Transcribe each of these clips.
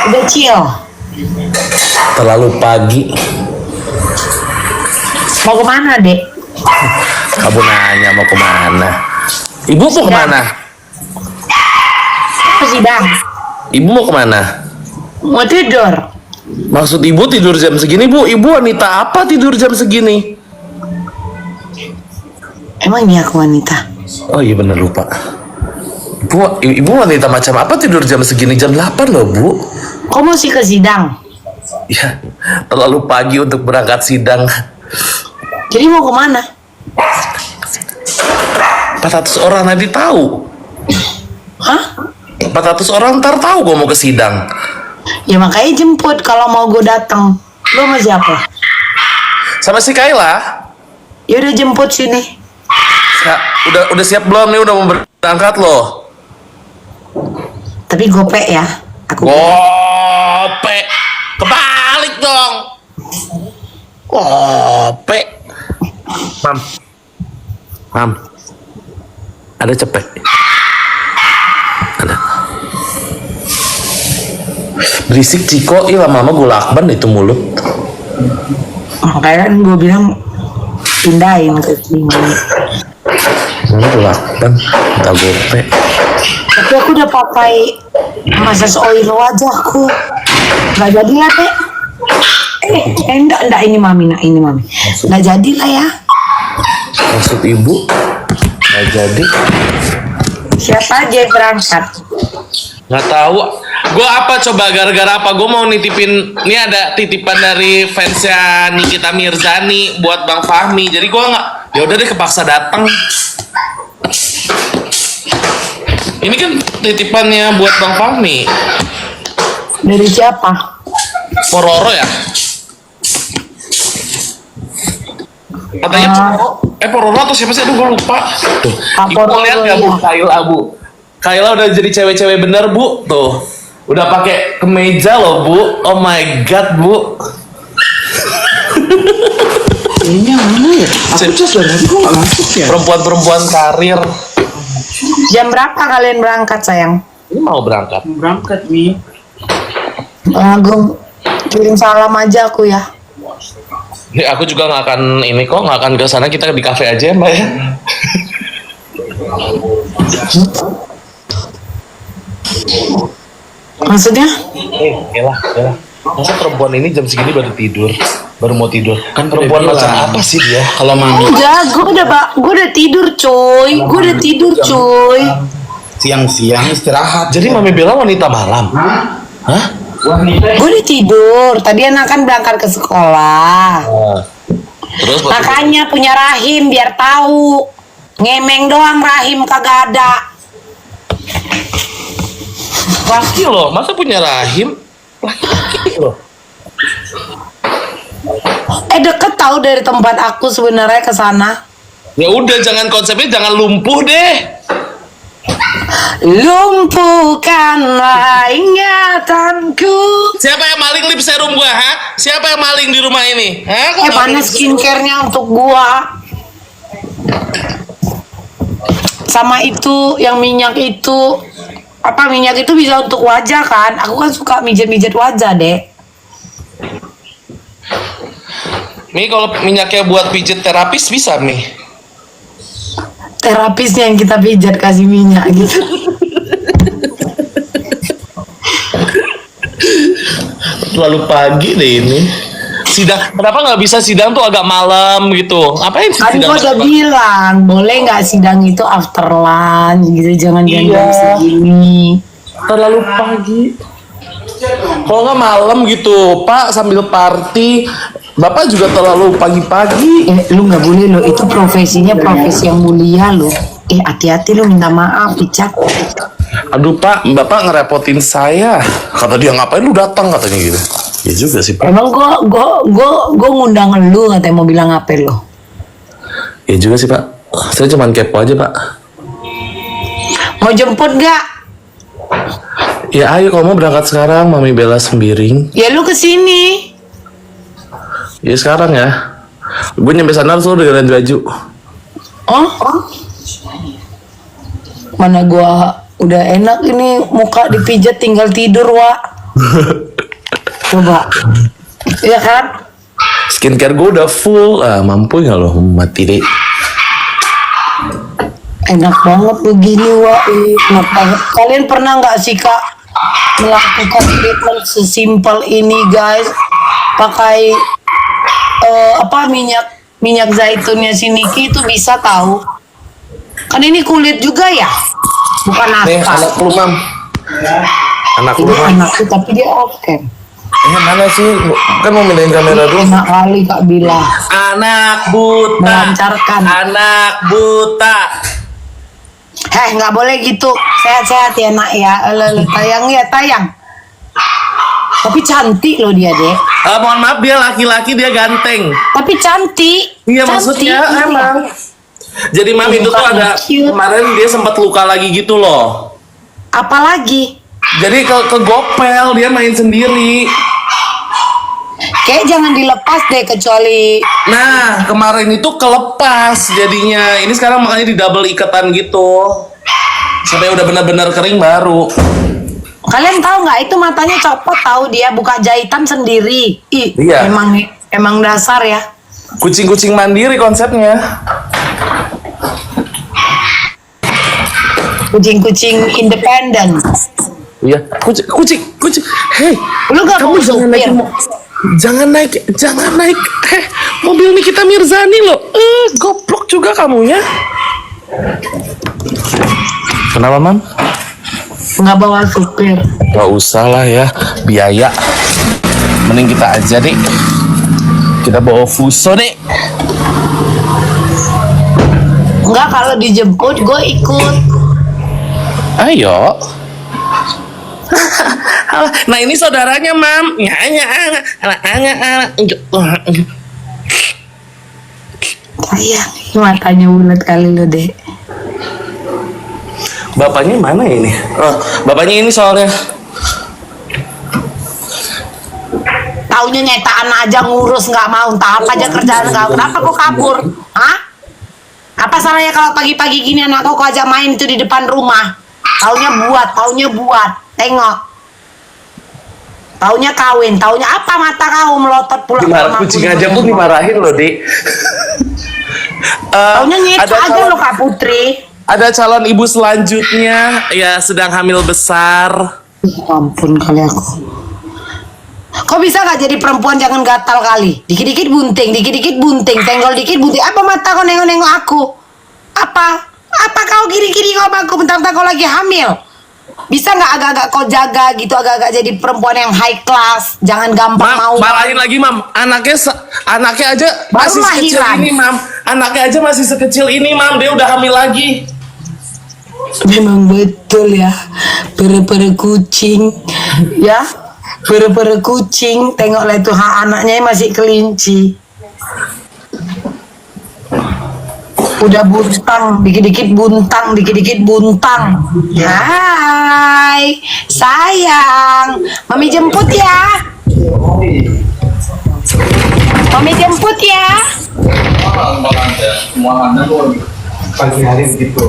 Udah chill. Terlalu pagi. Mau kemana, Dek? Kamu nanya mau kemana? Ibu mau kemana? Ke sidang. Ibu mau kemana? Mau tidur. Maksud ibu tidur jam segini, Bu? Ibu wanita apa tidur jam segini? Emang iya aku wanita? Oh iya bener lupa. Ibu wanita macam apa tidur jam segini? Jam 8 loh, Bu. Kok masih ke sidang? Ya, terlalu pagi untuk berangkat sidang. Jadi mau kemana? 400 orang nanti tahu. Hah? 400 orang ntar tahu gue mau ke sidang. Ya makanya jemput kalau mau gue datang. Lo sama siapa? Sama si Kayla. Ya udah jemput sini. Ya, udah siap belum nih? Udah mau berangkat loh. Tapi gope ya. Aku Gope. Kebalik dong. Gope. Mam. Ada cepet. Ada. Berisik Ciko, ih lama-lama gue lakban itu mulut. makanya kan gue bilang pindahin ke sini. Mana gue lakban, minta gope. Tapi aku udah pakai massage oil wajahku. Gak jadi lah, Teh. Enggak ini mami, Gak jadi lah ya. Maksud ibu nggak jadi? Siapa aja yang berangkat? Nggak tahu. Gue apa coba gara-gara apa? Gue mau nitipin. Ini ada titipan dari fansnya Nikita Mirzani buat Bang Fahmi. Jadi gue nggak. Ya udah deh kepaksa datang. Ini kan titipannya buat Bang Fahmi. Dari siapa? Pororo ya? Katanya Pororo atau siapa sih? Aduh gue lupa. Tuh. Ibu lihat nggak Bu? Kayla, Bu. Kayla udah jadi cewek-cewek bener, Bu. Tuh. Udah pakai kemeja loh, Bu. Oh my god, Bu. Ini yang mana ya? Aku cus dari tadi kok nggak masuk ya? Perempuan-perempuan karir. Jam berapa kalian berangkat, sayang? Ini mau berangkat. Berangkat nih. Gue kirim salam aja aku ya. Nih, aku juga nggak akan ini kok, nggak akan ke sana. Kita di kafe aja, Mbak ya. Maksudnya? Yalah. Masa perempuan ini jam segini baru mau tidur. Kan perempuan macam apa sih dia? Kalau mami Enggak, gue udah tidur, coy. siang-siang istirahat. Jadi Mami Bella wanita malam. Hah? Gue udah tidur. Tadi anak kan berangkat ke sekolah. Terus Makanya punya rahim biar tahu. Ngemeng doang rahim kagak ada. laki loh, masa punya rahim? Laki loh. Deket tahu dari tempat aku sebenarnya ke sana. Ya udah, jangan konsepnya jangan lumpuh deh. Lumpuhkanlah ingatanku. Siapa yang maling lip serum gua, ha? Siapa yang maling di rumah ini? Hah? Mana skincare-nya untuk gua? Sama itu yang minyak itu. Apa minyak itu bisa untuk wajah kan? Aku kan suka mijet-mijet wajah, Dek. Mi, kalau minyaknya buat pijit terapis bisa, Mi. Terapisnya yang kita pijat kasih minyak gitu. Terlalu pagi deh ini. Sidang, kenapa nggak bisa sidang tuh agak malam gitu? Ngapain sih Kan sidang? gua udah bilang, boleh nggak sidang itu after lunch gitu, jangan jam Iya. segini. Terlalu pagi. Kalau nggak malam gitu, Pak, sambil party. Bapak juga terlalu pagi-pagi. Lu nggak boleh lo, itu profesinya profesi yang mulia lo. Hati-hati lo, minta maaf, dicat. Aduh Pak, Bapak ngerepotin saya. Kata dia, ngapain lu datang katanya gitu. Ya juga sih Pak. Emang gua ngundang lu, katanya mau bilang apa lo? Ya juga sih Pak. Saya cuma kepo aja Pak. Mau jemput gak? Ya ayo kalau mau berangkat sekarang, Mami Bella Sembiring. Ya lu kesini. Ya sekarang ya. Gue nyampe sana tuh udah ganti baju. Oh? Mana gua udah enak ini muka dipijat tinggal tidur, Wak. Coba. Iya kan? Skincare gue udah full. Mampu nggak lo mati deh. Enak banget begini, wah. Enak banget. Kalian pernah nggak sih Kak melakukan treatment sesimpel ini guys? Pakai minyak zaitunnya si Niki itu bisa tahu. Kan ini kulit juga ya, bukan Nih nafas. anak lu mam. Anak lu Ini mam. anakku tapi dia off cam. Mana sih? Kan mau mindahin kamera dulu. Enak kali Kak bilang. Anak buta. Melancarkan. Anak buta. Nggak boleh gitu. Sehat-sehat ya nak ya. Tayang ya tayang. Tapi cantik loh dia dek. Mohon maaf dia laki-laki dia ganteng. Tapi cantik. Iya Cantik. maksudnya emang. Jadi mam itu tuh ada Cute. kemarin dia sempat luka lagi gitu loh. Apalagi? Jadi ke gopel dia main sendiri. Kayak jangan dilepas deh kecuali. Nah kemarin itu kelepas jadinya. Ini sekarang makanya di double ikatan gitu. Sampai udah benar-benar kering baru. Kalian tahu nggak itu matanya copot tahu dia buka jahitan sendiri. Iya. Emang dasar ya. Kucing-kucing mandiri konsepnya. Kucing-kucing independen. Iya, kucing. Hei, Lu gak kamu mau jangan supir? jangan naik. Mobil Nikita Mirzani loh. Goblok juga kamu ya. Kenapa, Mam? Nggak bawa supir. Gak usah lah ya, biaya. Mending kita aja deh. Kita bawa Fuso deh. Nggak, kalau dijemput gue ikut. Ayo. Nah ini saudaranya mam. Sayang, matanya bulat kali lo deh. Bapaknya mana ini? Bapaknya ini soalnya. Taunya nyetaan aja ngurus nggak mau, entah apa aja kerjaan kau. Kenapa kau kabur? Hah? Apa salahnya kalau pagi-pagi gini anak kau ajak main itu di depan rumah? Taunya buat. Tengok. Taunya kawin, taunya apa mata kau melotot pulang ke Dimarahin rumah kucing pun. aja pun dimarahin loh, Dik. Taunya nyeta ada aja calon- lo Kak Putri. Ada calon ibu selanjutnya, ya sedang hamil besar. Ampun kali aku. Kok bisa gak jadi perempuan jangan gatal kali? Dikit-dikit bunting, tenggol dikit bunting. Apa mata kau nengok-nengok aku? Apa kau kiri-kiri kau sama aku bentar-bentar kau lagi hamil? Bisa nggak agak-agak kau jaga gitu, agak-agak jadi perempuan yang high class, jangan gampang mau. Marahin lagi, Mam. Anaknya aja Baru masih sekecil lahiran. ini, Mam. Anaknya aja masih sekecil ini, Mam. Dia udah hamil lagi. Memang betul ya, pere-pere kucing, ya, pere-pere kucing. Tengoklah itu anaknya masih kelinci. Udah buntang, dikit-dikit buntang. Hai, sayang. Mami jemput ya. Pagi hari begitu.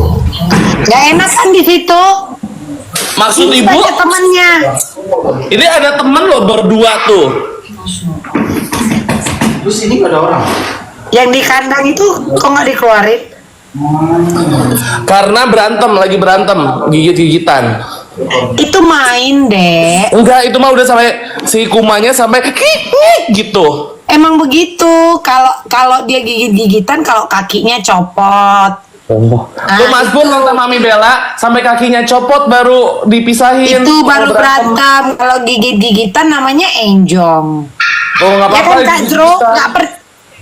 Gak enak kan di situ? Maksud Ini ibu, banyak temennya. ini ada temen lo berdua tuh. Terus ini gak ada orang. Yang di kandang itu kok nggak dikeluarin? Karena lagi berantem, gigit-gigitan. Itu main deh. Enggak, itu mah udah sampai si kumanya sampai gitu. Emang begitu. Kalau dia gigit-gigitan, kalau kakinya copot. Tuh Mas Pur nonton Mami Bella sampai kakinya copot baru dipisahin. Itu baru Mau berantem. Kalau gigit-gigitan namanya enjong. Oh nggak Ya apa-apa. kan Kak Jro,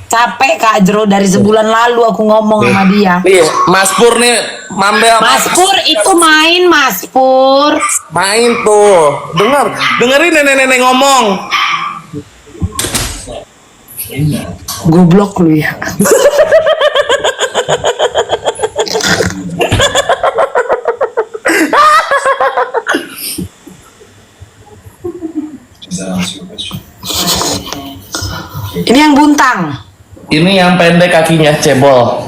capek Kak Jro dari sebulan lalu aku ngomong sama dia. Iya, Mas Pur nih, Mambel. Mas Pur itu main Mas Pur. Main tuh. Dengerin nenek-nenek ngomong. Goblok lu ya. Ini yang buntang. Ini yang pendek kakinya cebol.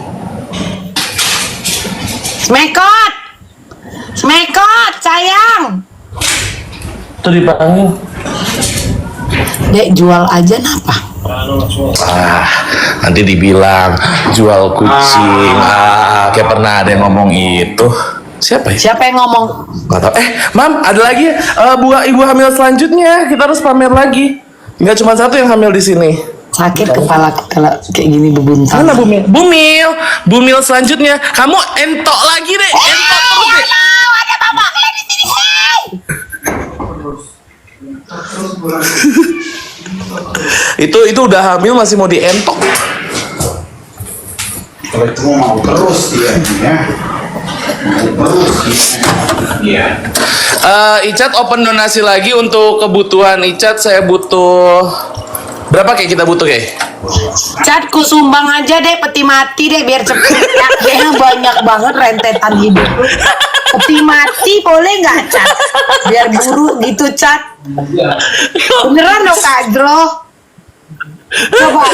Smekot, sayang. Tuh dipanggil. Dek jual aja napa? Nanti dibilang jual kucing. Kayak pernah ada yang ngomong itu. Siapa ya? Siapa yang ngomong? Gak tau. Mam, ada lagi ibu hamil selanjutnya. Kita harus pamer lagi. Nggak cuma satu yang hamil di sini. Sakit kepala kalau kayak gini bebuntang. Mana Bumil? Bumil selanjutnya. Kamu entok lagi deh. Entok terus deh. Ada bapak di sini. Itu udah hamil masih mau dientok. Kalau itu mau terus dia ya. Iya. Icat open donasi lagi untuk kebutuhan Icat. Saya butuh berapa kayak kita butuh kayak? Cat ku sumbang aja deh peti mati deh biar cepet ya. Kayaknya banyak banget rentetan hidup lu. Peti mati boleh nggak Cat? Biar buru gitu Cat. Beneran dong Kak Dro. Coba.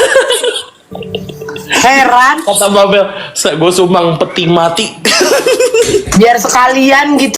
Heran. Kata Babel, gue sumbang peti mati. Biar sekalian gitu.